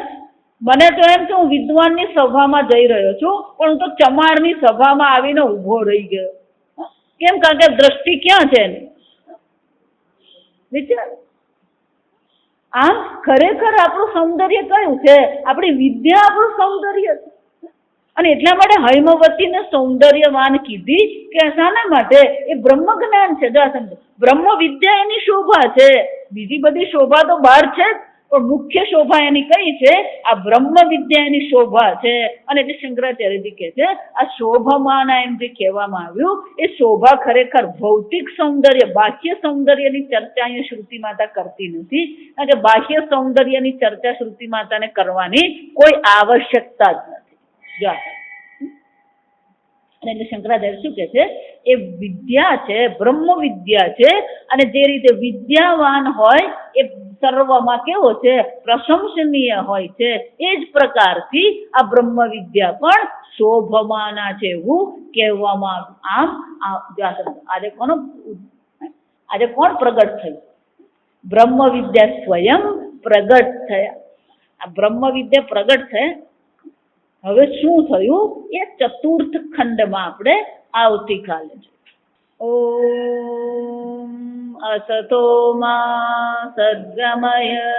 મને તો એમ કે હું વિદ્વાનની સભામાં જઈ રહ્યો છું, પણ હું તો ચમારની સભામાં આવીને ઉભો રહી ગયો. કેમ? કારણ કે દ્રષ્ટિ ક્યાં છે એની? વિચાર. આમ ખરેખર આપણું સૌંદર્ય કયું છે? આપણી વિદ્યા આપણું સૌંદર્ય છે. અને એટલા માટે હૈમવતીને સૌંદર્યવાન કીધી કે શાના માટે? એ બ્રહ્મ જ્ઞાન છે. જો સમજો, બ્રહ્મ વિદ્યા એની શોભા છે. બીજી બધી શોભા તો બહાર છે, પણ મુખ્ય શોભા એની કઈ છે? આ બ્રહ્મ વિદ્યા એની શોભા છે. અને એટલે શંકરાચાર્યજી કહે છે આ શોભામાના એમ જે કહેવામાં આવ્યું, એ શોભા ખરેખર ભૌતિક સૌંદર્ય, બાહ્ય સૌંદર્યની ચર્ચા અહીંયા શ્રુતિ માતા કરતી નથી. કારણ કે બાહ્ય સૌંદર્યની ચર્ચા શ્રુતિ માતાને કરવાની કોઈ આવશ્યકતા જ નથી. અને એટલે શંકરાચાર્ય શું કે છે? એ વિદ્યા છે, બ્રહ્મ વિદ્યા છે. અને જે રીતે વિદ્યાવાન હોય એ સર્વમાં કેવો છે? પ્રશંસનીય હોય છે. એ જ પ્રકારથી આ બ્રહ્મ વિદ્યા પણ શોભમાના છે એવું કહેવામાં આવ્યું. આમ આજે કોણ પ્રગટ થયું? બ્રહ્મ વિદ્યા સ્વયં પ્રગટ થયા. આ બ્રહ્મ વિદ્યા પ્રગટ થયા. હવે શું થયું એ ચતુર્થ ખંડમાં આપણે આવતીકાલે ઓમ અસતો માં સદ્ગમય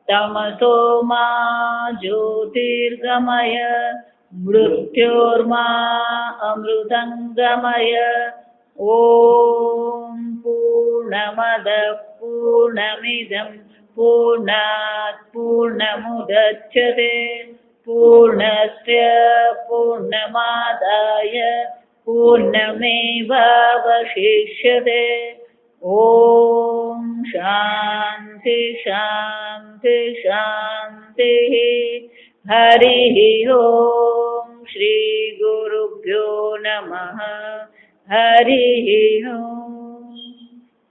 તમસો માં જ્યોતિર્ગમય મૃત્યોર્મા અમૃતંગમય. ઓમ પૂર્ણમદ પૂર્ણમિદં પૂર્ણાત પૂર્ણમુદચ્યતે પૂર્ણસ્ય પૂર્ણમાદાય પૂર્ણમેવાવશિષ્યતે. ઓમ શાંતિ શાંતિ શાંતિ. હરિ ઓમ શ્રી ગુરુભ્યો નમઃ. હરિ ઓમ.